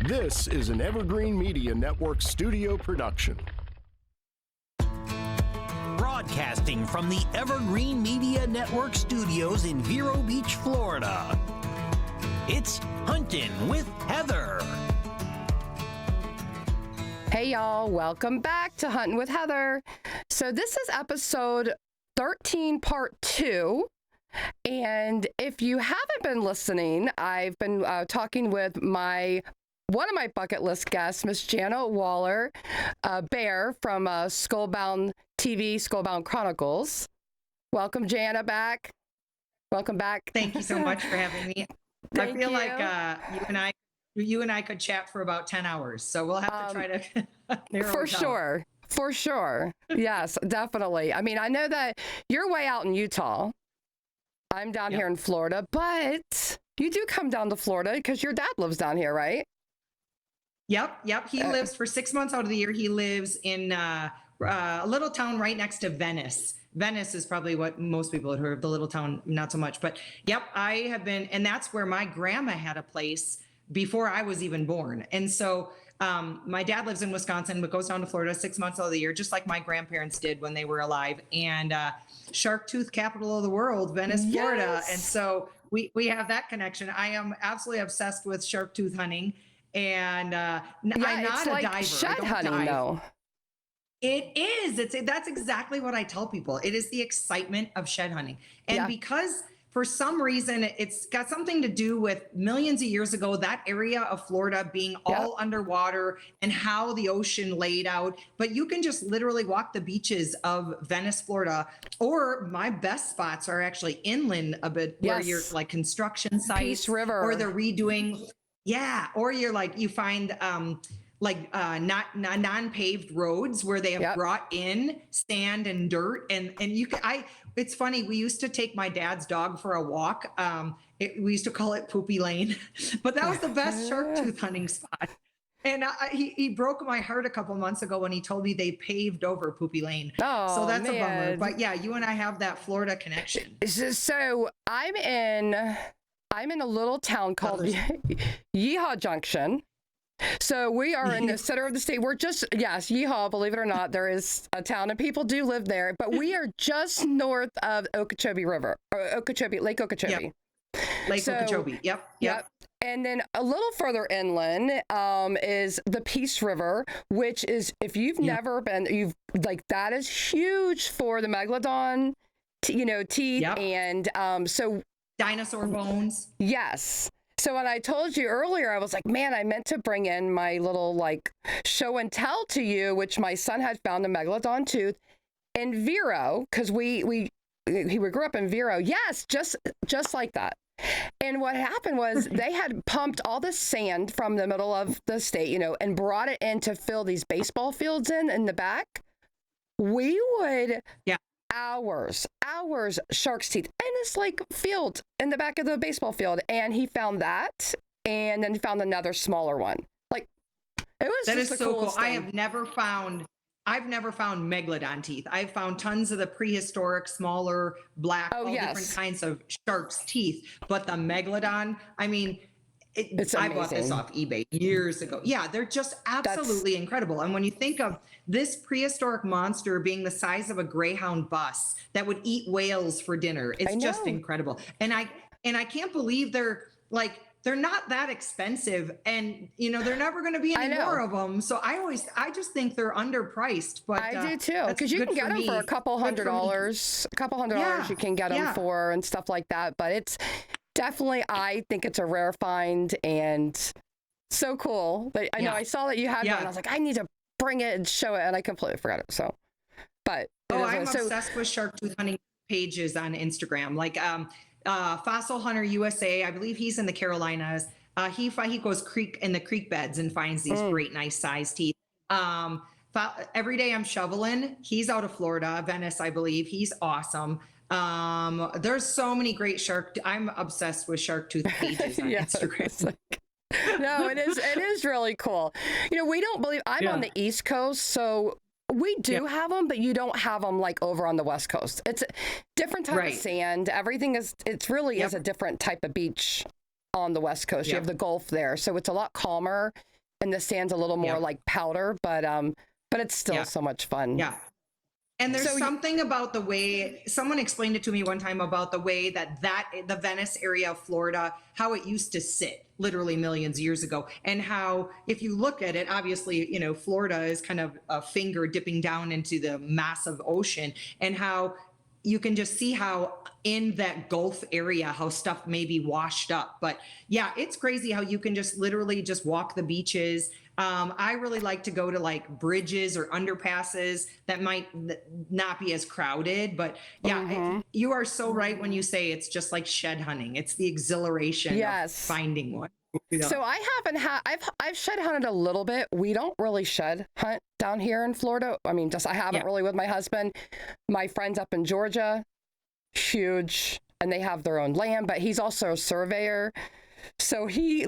This is an Evergreen Media Network studio production. Broadcasting from the Evergreen Media Network studios in Vero Beach, Florida. It's Huntin' with Heather. Hey y'all, welcome back to Huntin' with Heather. So this is episode 13, part 2. And if you haven't been listening, I've been talking with one of my bucket list guests, Miss Jana Waller, Bear from Skullbound TV, Skullbound Chronicles. Welcome, Jana, back. Welcome back. Thank you so much for having me. I feel like you and I could chat for about 10 hours, so we'll have to try to narrow it down. For sure. Yes, definitely. I mean, I know that you're way out in Utah. I'm down here in Florida, but you do come down to Florida because your dad lives down here, right? Yep. He lives for 6 months out of the year. He lives in a little town right next to Venice. Venice is probably what most people had heard of, the little town, not so much. But yep, I have been, and that's where my grandma had a place before I was even born. And so my dad lives in Wisconsin, but goes down to Florida 6 months out of the year, just like my grandparents did when they were alive. And shark tooth capital of the world, Venice, Florida. And so we have that connection. I am absolutely obsessed with shark tooth hunting. And I'm not a diver. Shed hunting, though. It is. That's exactly what I tell people. It is the excitement of shed hunting. And because for some reason, it's got something to do with millions of years ago, that area of Florida being all underwater and how the ocean laid out. But you can just literally walk the beaches of Venice, Florida, or my best spots are actually inland a bit, where you're like construction sites, Peace River, or they're redoing. Yeah. Or you're like, you find not non-paved roads where they have brought in sand and dirt. And it's funny. We used to take my dad's dog for a walk. We used to call it Poopy Lane, but that was the best shark tooth hunting spot. And he broke my heart a couple months ago when he told me they paved over Poopy Lane. Oh, so that's a bummer. But yeah, you and I have that Florida connection. So I'm in a little town called Yeehaw Junction. So we are in the center of the state. We're just, Yeehaw, believe it or not, there is a town and people do live there, but we are just north of Okeechobee River, or Lake Okeechobee. Okeechobee. Yep. And then a little further inland is the Peace River, which is, if you've never been, that is huge for the megalodon, teeth. And so dinosaur bones. Yes. So when I told you earlier, I was like, man, I meant to bring in my little show and tell to you, which my son had found a megalodon tooth in Vero, because we grew up in Vero. Yes, just like that. And what happened was they had pumped all the sand from the middle of the state, and brought it in to fill these baseball fields in the back. We would hours shark's teeth in this field in the back of the baseball field, and he found that, and then he found another smaller one. It was that just is the so cool. thing. I've never found megalodon teeth. I've found tons of the prehistoric, smaller, black, different kinds of shark's teeth, but the megalodon, I mean, I bought this off eBay years ago. Yeah, they're just absolutely incredible. And when you think of this prehistoric monster being the size of a Greyhound bus that would eat whales for dinner, it's just incredible. And I can't believe they're not that expensive, and they're never going to be any more of them. So I just think they're underpriced. But I do too, because you can get them for a couple $100s. You can get them for and stuff like that. But it's definitely, I think it's a rare find and so cool. But I know I saw that you had one. I was like, I need to bring it and show it, and I completely forgot it. So, but I'm obsessed with shark tooth hunting pages on Instagram, Fossil Hunter USA. I believe he's in the Carolinas. He goes in the creek beds and finds these great, nice sized teeth. Every day I'm shoveling. He's out of Florida, Venice, I believe. He's awesome. There's so many great I'm obsessed with shark tooth pages on Instagram. No, it is really cool. We don't believe, I'm on the East Coast, so we do have them, but you don't have them over on the West Coast. It's a different type of sand. Everything is a different type of beach on the West Coast. You have the Gulf there, so it's a lot calmer. and the sand's a little more like powder, but it's still so much fun. Yeah. And there's something about the way someone explained it to me one time about the way that the Venice area of Florida, how it used to sit literally millions of years ago. And how, if you look at it, obviously, you know, Florida is kind of a finger dipping down into the massive ocean, and how you can just see how in that Gulf area, how stuff may be washed up. But yeah, it's crazy how you can just literally just walk the beaches. I really like to go to like bridges or underpasses that might not be as crowded, but yeah, you are so right when you say it's just like shed hunting. It's the exhilaration of finding one. So I haven't had, I've shed hunted a little bit. We don't really shed hunt down here in Florida. I mean, I haven't really with my husband. My friends up in Georgia, huge, and they have their own land, but he's also a surveyor. So he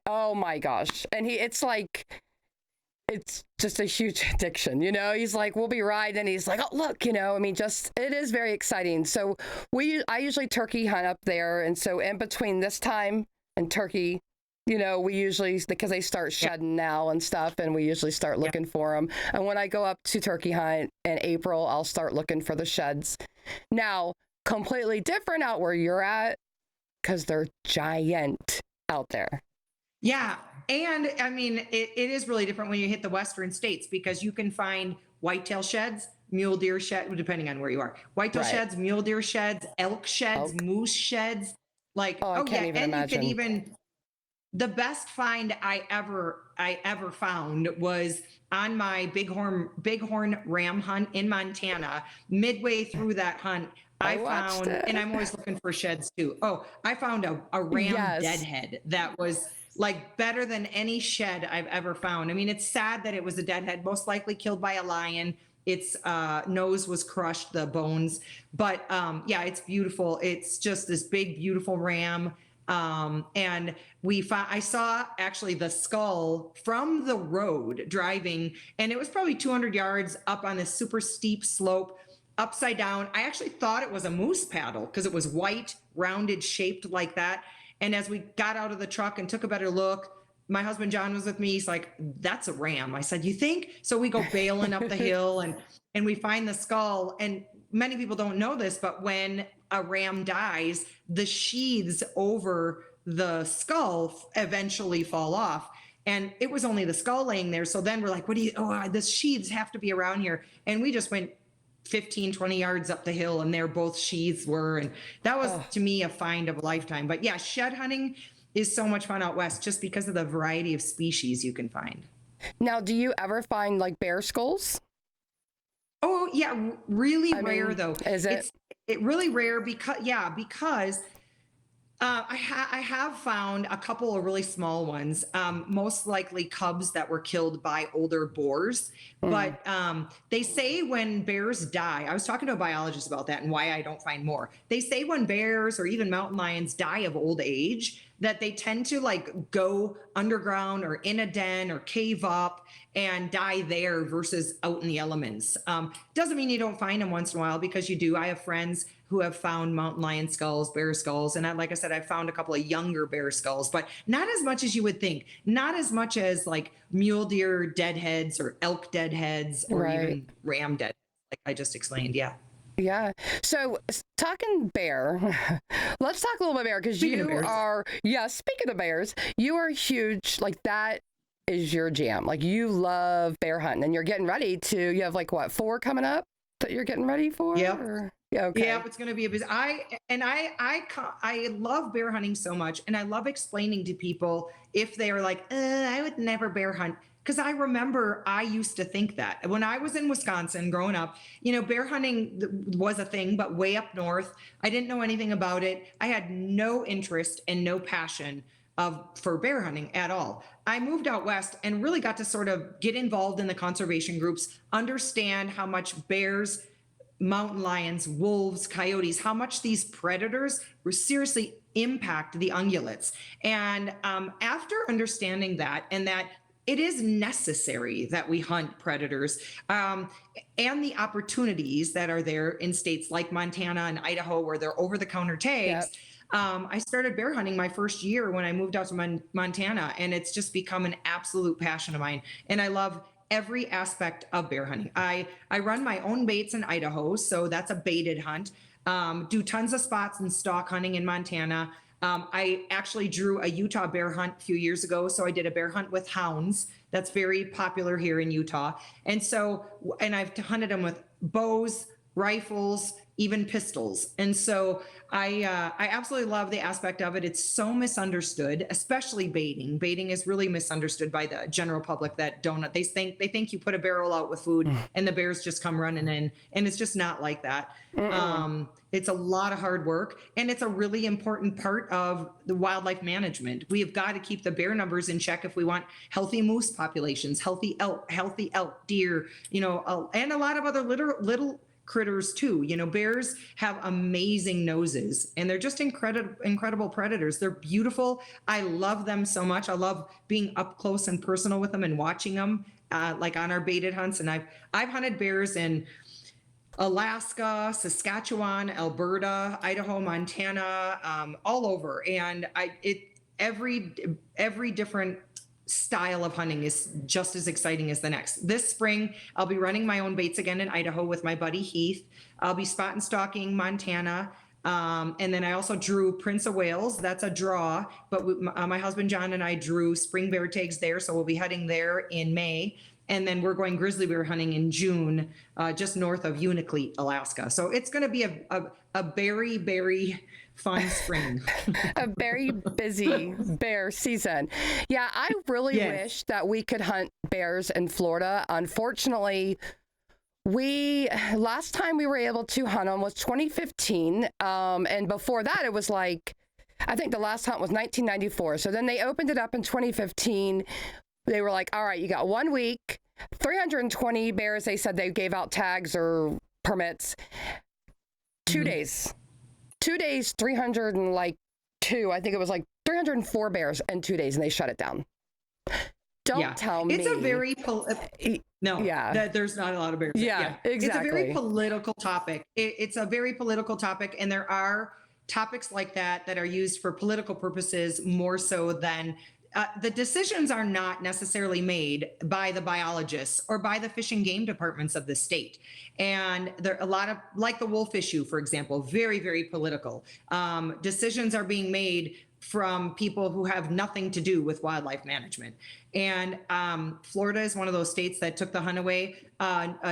oh my gosh. And it's just a huge addiction, you know. He's like, we'll be riding, and he's like, oh look, you know, I mean, it is very exciting. So I usually turkey hunt up there. And so in between this time and turkey, you know, we usually, because they start shedding now and stuff, and we usually start looking for them. And when I go up to turkey hunt in April, I'll start looking for the sheds. Now, completely different out where you're at, because they're giant out there. Yeah. And I mean, it is really different when you hit the western states, because you can find whitetail sheds, mule deer sheds, depending on where you are. Whitetail sheds, mule deer sheds, elk sheds, moose sheds. Like, I can't even imagine. You can the best find I ever found was on my bighorn ram hunt in Montana. Midway through that hunt, I found, and I'm always looking for sheds too. Oh, I found a ram deadhead that was like better than any shed I've ever found. I mean, it's sad that it was a deadhead, most likely killed by a lion. Its nose was crushed, the bones, but yeah, it's beautiful. It's just this big, beautiful ram. And I saw actually the skull from the road driving, and it was probably 200 yards up on this super steep slope, upside down. I actually thought it was a moose paddle because it was white, rounded, shaped like that. And as we got out of the truck and took a better look, my husband John was with me. He's like, "That's a ram." I said, "You think?" So we go bailing up the hill, and we find the skull. And many people don't know this, but when a ram dies, the sheaths over the skull eventually fall off. And it was only the skull laying there. So then we're like, the sheaths have to be around here. And we just went 15, 20 yards up the hill, and there both sheaths were. And that was, to me, a find of a lifetime. But yeah, shed hunting is so much fun out west just because of the variety of species you can find. Now, do you ever find like bear skulls? Oh yeah, really rare though. Is it? It's really rare because I have found a couple of really small ones, most likely cubs that were killed by older boars. But they say when bears die, I was talking to a biologist about that and why I don't find more. They say when bears or even mountain lions die of old age, that they tend to like go underground or in a den or cave up and die there versus out in the elements. Doesn't mean you don't find them once in a while, because you do. I have friends who have found mountain lion skulls, bear skulls. And like I said, I found a couple of younger bear skulls, but not as much as you would think. Not as much as like mule deer deadheads or elk deadheads or even ram dead, like I just explained. Yeah. Yeah. So talking bear, let's talk a little bit bear, because you are, speaking of bears, you are huge. Like that is your jam. Like you love bear hunting, and you're getting ready you have like what, 4 coming up that you're getting ready for? Yeah. Okay. Yeah, it's going to be a busy. I love bear hunting so much, and I love explaining to people if they are like, I would never bear hunt. Because I remember I used to think that when I was in Wisconsin growing up, bear hunting was a thing, but way up north. I didn't know anything about it. I had no interest and no passion for bear hunting at all. I moved out west and really got to sort of get involved in the conservation groups, understand how much bears, mountain lions, wolves, coyotes, how much these predators seriously impact the ungulates. And after understanding that, and that it is necessary that we hunt predators, and the opportunities that are there in states like Montana and Idaho where they're over-the-counter tags, I started bear hunting my first year when I moved out to Montana, and it's just become an absolute passion of mine. And I love every aspect of bear hunting. I run my own baits in Idaho, so that's a baited hunt. Do tons of spots and stalk hunting in Montana. I actually drew a Utah bear hunt a few years ago. So I did a bear hunt with hounds. That's very popular here in Utah. And I've hunted them with bows, rifles, even pistols. And so I absolutely love the aspect of it. It's so misunderstood, especially baiting. Baiting is really misunderstood by the general public that don't. They think you put a barrel out with food and the bears just come running in, and it's just not like that. It's a lot of hard work, and it's a really important part of the wildlife management. We have got to keep the bear numbers in check if we want healthy moose populations, healthy elk, deer, and a lot of other little critters too. Bears have amazing noses, and they're just incredible predators. They're beautiful. I love them so much. I love being up close and personal with them and watching them, like on our baited hunts. And I've hunted bears in Alaska, Saskatchewan, Alberta, Idaho, Montana, all over. And every different style of hunting is just as exciting as the next. This spring, I'll be running my own baits again in Idaho with my buddy Heath. I'll be spot and stalking Montana. And then I also drew Prince of Wales. That's a draw, but my husband John and I drew spring bear tags there. So we'll be heading there in May. And then we're going grizzly bear hunting in June, just north of Unalakleet, Alaska. So it's going to be a very, very fun spring. A very busy bear season. Yeah, I really wish that we could hunt bears in Florida. Unfortunately, last time we were able to hunt them was 2015. And before that, it was I think the last hunt was 1994. So then they opened it up in 2015. They were like, all right, you got 1 week, 320 bears. They said they gave out tags or permits. 2 days. 2 days, 302. I think it was 304 bears in 2 days, and they shut it down. Don't tell me. It's a very there's not a lot of bears. Yeah, exactly. It's a very political topic. It's a very political topic, and there are topics like that are used for political purposes more so than the decisions are not necessarily made by the biologists or by the fish and game departments of the state. And there are a lot of, like the wolf issue, for example, very, very political. Decisions are being made from people who have nothing to do with wildlife management. And Florida is one of those states that took the hunt away.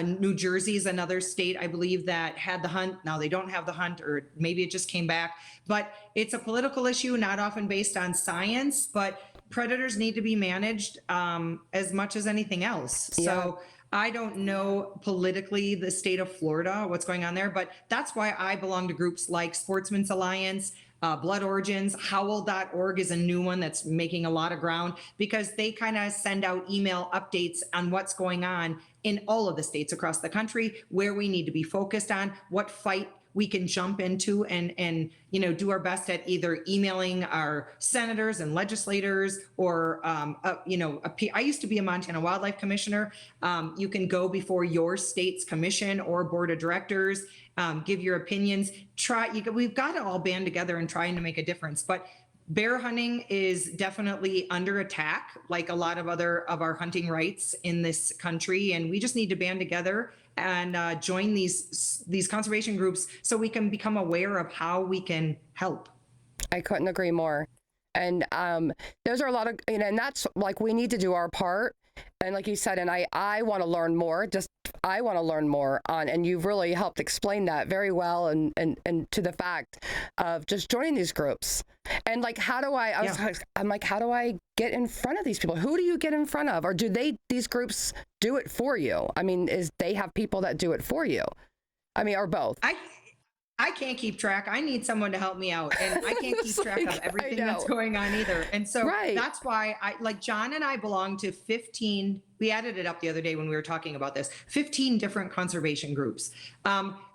New Jersey is another state, I believe, that had the hunt. Now they don't have the hunt, or maybe it just came back. But it's a political issue, not often based on science, but predators need to be managed as much as anything else. Yeah. So I don't know politically the state of Florida, what's going on there, but that's why I belong to groups like Sportsman's Alliance, Blood Origins. Howl.org is a new one that's making a lot of ground, because they kind of send out email updates on what's going on in all of the states across the country, where we need to be focused on, what fight we can jump into, and do our best at either emailing our senators and legislators, or I used to be a Montana Wildlife Commissioner. You can go before your state's commission or board of directors, give your opinions. We've got to all band together and trying to make a difference. But bear hunting is definitely under attack, like a lot of other of our hunting rights in this country, and we just need to band together and join these conservation groups so we can become aware of how we can help. I couldn't agree more. And those are a lot of, and that's we need to do our part. And like you said, and I want to learn more. I want to learn more on, and you've really helped explain that very well, and to the fact of just joining these groups. And how do how do I get in front of these people? Who do you get in front of? Or do these groups do it for you? I mean, they have people that do it for you? I mean, or both? I can't keep track. I need someone to help me out, and I can't keep track of everything that's going on either. And so that's why John and I belong to 15. We added it up the other day when we were talking about this, 15 different conservation groups.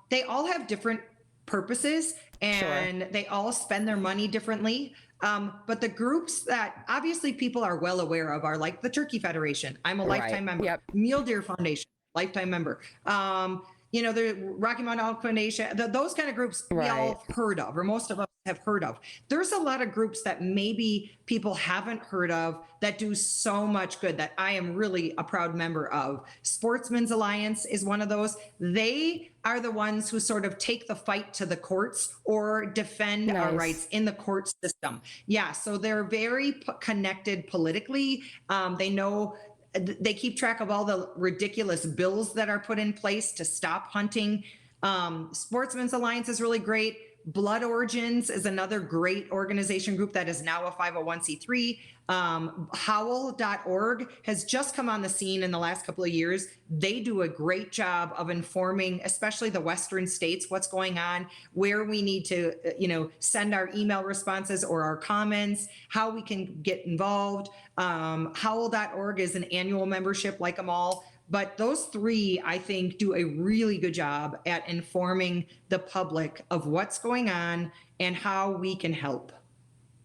They all have different purposes, and they all spend their money differently. But the groups that obviously people are well aware of are like the Turkey Federation. I'm a lifetime member. Mule Deer Foundation, lifetime member. The Rocky Mountain Elk Foundation, those kind of groups we all have heard of, or most of us have heard of. There's a lot of groups that maybe people haven't heard of that do so much good that I am really a proud member of. Sportsmen's Alliance is one of those. They are the ones who sort of take the fight to the courts or defend our rights in the court system. Yeah, so they're very connected politically. They know, they keep track of all the ridiculous bills that are put in place to stop hunting. Sportsmen's Alliance is really great. Blood Origins is another great organization group that is now a 501c3. Howl.org has just come on the scene in the last couple of years. They do a great job of informing, especially the Western states, what's going on, where we need to, send our email responses or our comments, how we can get involved. Howl.org is an annual membership like them all. But those three, I think, do a really good job at informing the public of what's going on and how we can help.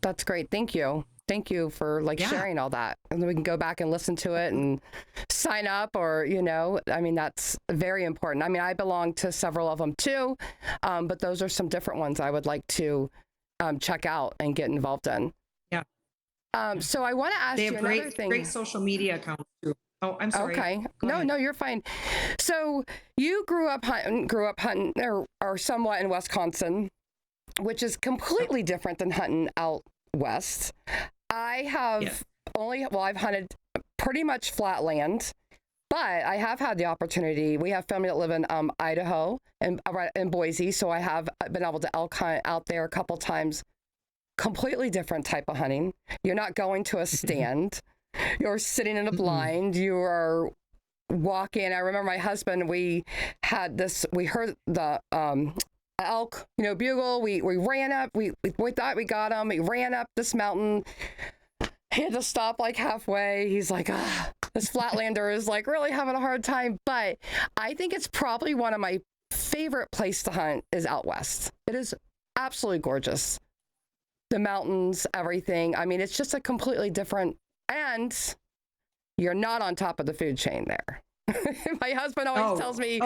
That's great. Thank you. Thank you for sharing all that. And then we can go back and listen to it and sign up or, that's very important. I belong to several of them too, but those are some different ones I would like to check out and get involved in. Yeah. So I want to ask you another thing. Great social media accounts too. Oh, I'm sorry. Okay. No, you're fine. So you grew up hunting or somewhat in Wisconsin, which is completely different than hunting out west. I have I've hunted pretty much flat land, but I have had the opportunity. We have family that live in Idaho and in Boise, so I have been able to elk hunt out there a couple times. Completely different type of hunting. You're not going to a stand. You're sitting in a blind. You are walking. I remember my husband, we heard the elk, bugle. We ran up. We thought we got him. We ran up this mountain. He had to stop halfway. He's like, this flatlander is really having a hard time. But I think it's probably one of my favorite place to hunt is out west. It is absolutely gorgeous. The mountains, everything. It's just a completely different. And you're not on top of the food chain there. My husband always tells me,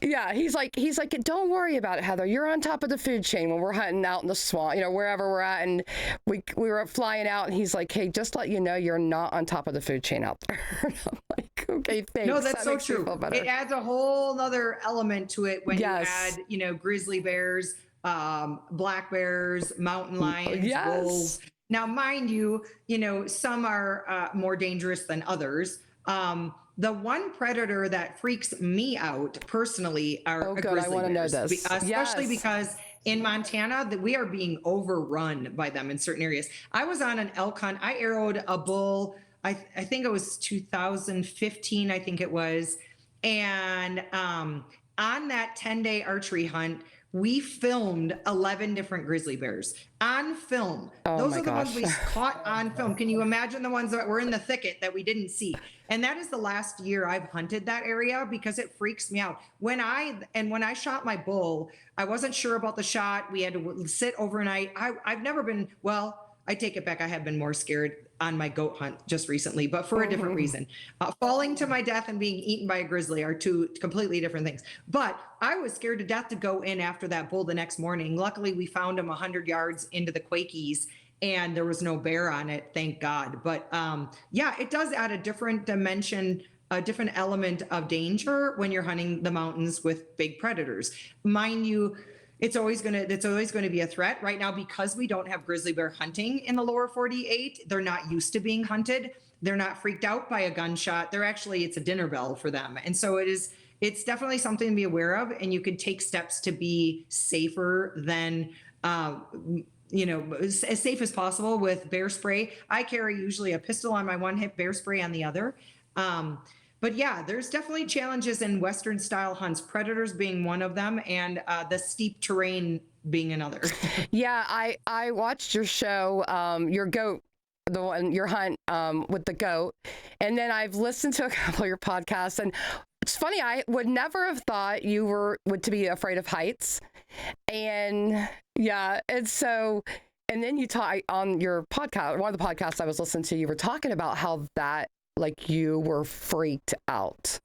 he's like, don't worry about it, Heather. You're on top of the food chain when we're hunting out in the swamp, wherever we're at. And we were flying out and he's like, hey, just let you know, you're not on top of the food chain out there. And I'm like, okay, thanks. No, that's so true. It adds a whole other element to it when you add, grizzly bears, black bears, mountain lions, wolves. Now, mind you, some are more dangerous than others. The one predator that freaks me out personally are grizzly bears. I want to know this. Especially because in Montana, we are being overrun by them in certain areas. I was on an elk hunt. I arrowed a bull. I think it was 2015, I think it was. And on that 10-day archery hunt, we filmed 11 different grizzly bears on film. Those are the ones we caught on film. Can you imagine the ones that were in the thicket that we didn't see? And that is the last year I've hunted that area because it freaks me out. When I shot my bull, I wasn't sure about the shot. We had to sit overnight. I've never been, I take it back. I have been more scared on my goat hunt just recently, but for a different reason. Falling to my death and being eaten by a grizzly are two completely different things. But I was scared to death to go in after that bull the next morning. Luckily, we found him 100 yards into the Quakies and there was no bear on it, thank God. But it does add a different dimension, a different element of danger when you're hunting the mountains with big predators. Mind you, it's always going to be a threat right now because we don't have grizzly bear hunting in the lower 48. They're not used to being hunted. They're not freaked out by a gunshot. It's a dinner bell for them. And so it's definitely something to be aware of. And you can take steps to be safer than, as safe as possible with bear spray. I carry usually a pistol on my one hip, bear spray on the other. But yeah, there's definitely challenges in Western style hunts, predators being one of them, and the steep terrain being another. Yeah, I watched your show, your goat, your hunt with the goat, and then I've listened to a couple of your podcasts, and it's funny, I would never have thought you would to be afraid of heights, and yeah, and so. And then you talk on your podcast, one of the podcasts I was listening to, you were talking about how that, you were freaked out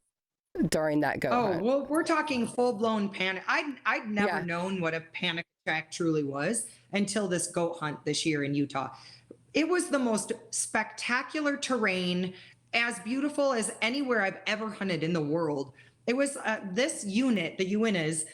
during that goat Oh, hunt? well, we're talking full-blown panic. I'd never Yeah. known what a panic attack truly was until this goat hunt this year in Utah. It was the most spectacular terrain, as beautiful as anywhere I've ever hunted in the world. It was this unit, the Uintas,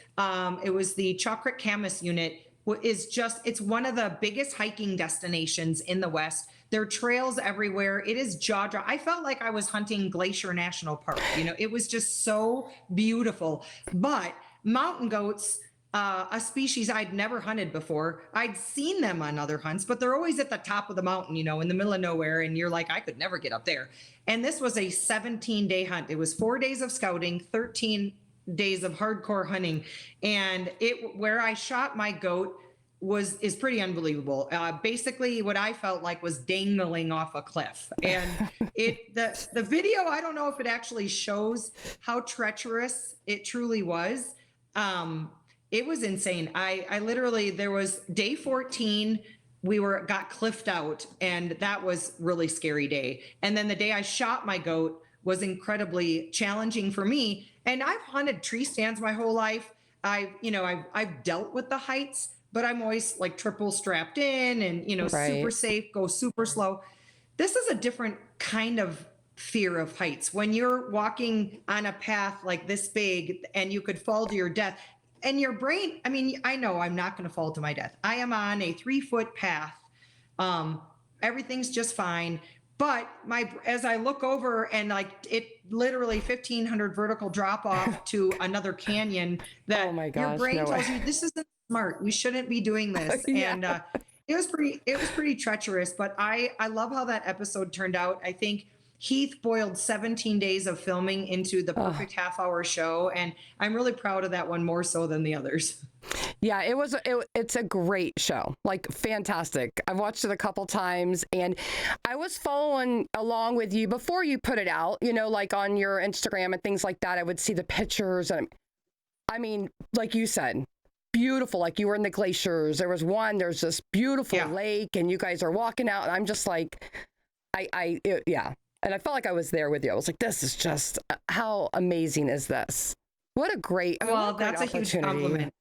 it was the Chalk Creek Camas unit, is just, it's one of the biggest hiking destinations in the West. There are trails everywhere. It is jaw drop. I felt like I was hunting Glacier National Park. You know, it was just so beautiful. But mountain goats, a species I'd never hunted before. I'd seen them on other hunts, but they're always at the top of the mountain, you know, in the middle of nowhere. And you're like, I could never get up there. And this was a 17-day hunt. It was 4 days of scouting, 13 days of hardcore hunting. And where I shot my goat is pretty unbelievable. Basically what I felt like was dangling off a cliff. And the video, I don't know if it actually shows how treacherous it truly was. It was insane. I literally, there was day 14, we got cliffed out, and that was really scary day. And then the day I shot my goat was incredibly challenging for me. And I've hunted tree stands my whole life. I've dealt with the heights, but I'm always like triple strapped in and, Right. super safe, go super slow. This is a different kind of fear of heights. When you're walking on a path like this big and you could fall to your death, and your brain, I mean, I know I'm not going to fall to my death. I am on a 3-foot path. Everything's just fine. But as I look over and like it literally 1,500 vertical drop off to another canyon, that Oh my your gosh, brain no tells way. you this isn't smart. We shouldn't be doing this. Yeah. And it was pretty treacherous. But I love how that episode turned out. I think Heath boiled 17 days of filming into the perfect half-hour show, and I'm really proud of that one more so than the others. Yeah, it's a great show, like fantastic. I've watched it a couple times, and I was following along with you before you put it out, like on your Instagram and things like that. I would see the pictures, and I mean, like you said, beautiful. Like you were in the glaciers. There's this beautiful lake, and you guys are walking out, and I'm just like, yeah. And I felt like I was there with you. I was like, this is just, how amazing is this? What a great, That's a huge compliment.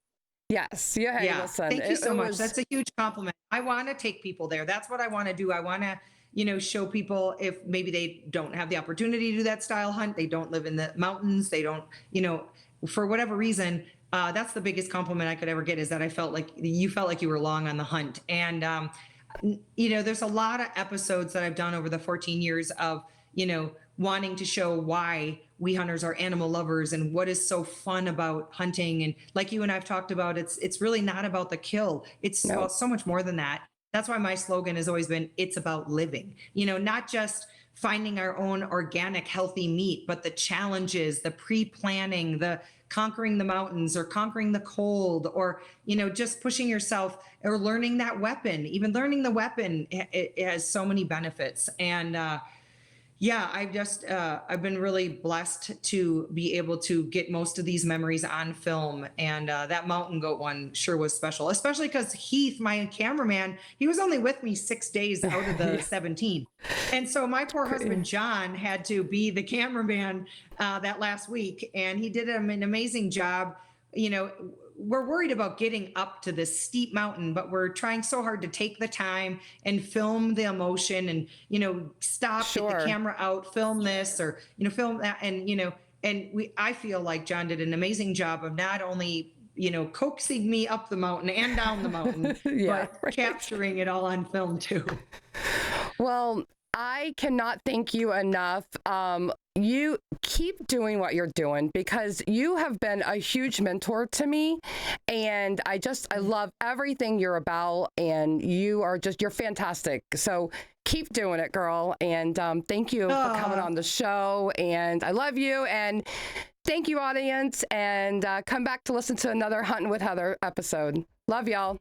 Yes. Yeah. Hey, Yeah. listen, Thank you so much. That's a huge compliment. I want to take people there. That's what I want to do. I want to, show people, if maybe they don't have the opportunity to do that style hunt, they don't live in the mountains, they don't, for whatever reason, that's the biggest compliment I could ever get, is that you felt like you were along on the hunt. And, there's a lot of episodes that I've done over the 14 years of, wanting to show why we hunters are animal lovers and what is so fun about hunting. And like you and I've talked about, it's really not about the kill. It's about so much more than that. That's why my slogan has always been, it's about living, not just finding our own organic, healthy meat, but the challenges, the pre-planning, the conquering the mountains or conquering the cold, or, just pushing yourself or learning that weapon. Even learning the weapon, it has so many benefits. And, I've been really blessed to be able to get most of these memories on film. And that mountain goat one sure was special, especially because Heath, my cameraman, he was only with me 6 days out of the 17. And so my poor husband, John, had to be the cameraman that last week. And he did an amazing job. We're worried about getting up to this steep mountain, but we're trying so hard to take the time and film the emotion and, stop, get the camera out, film this or, film that. And, I feel like John did an amazing job of not only, coaxing me up the mountain and down the mountain, but capturing it all on film too. Well, I cannot thank you enough. You keep doing what you're doing, because you have been a huge mentor to me, and I love everything you're about, and you're fantastic. So keep doing it, girl. And thank you for coming on the show, and I love you. And thank you, audience, and come back to listen to another Hunting with Heather episode. Love y'all.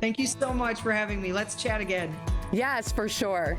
Thank you so much for having me. Let's chat again. Yes, for sure.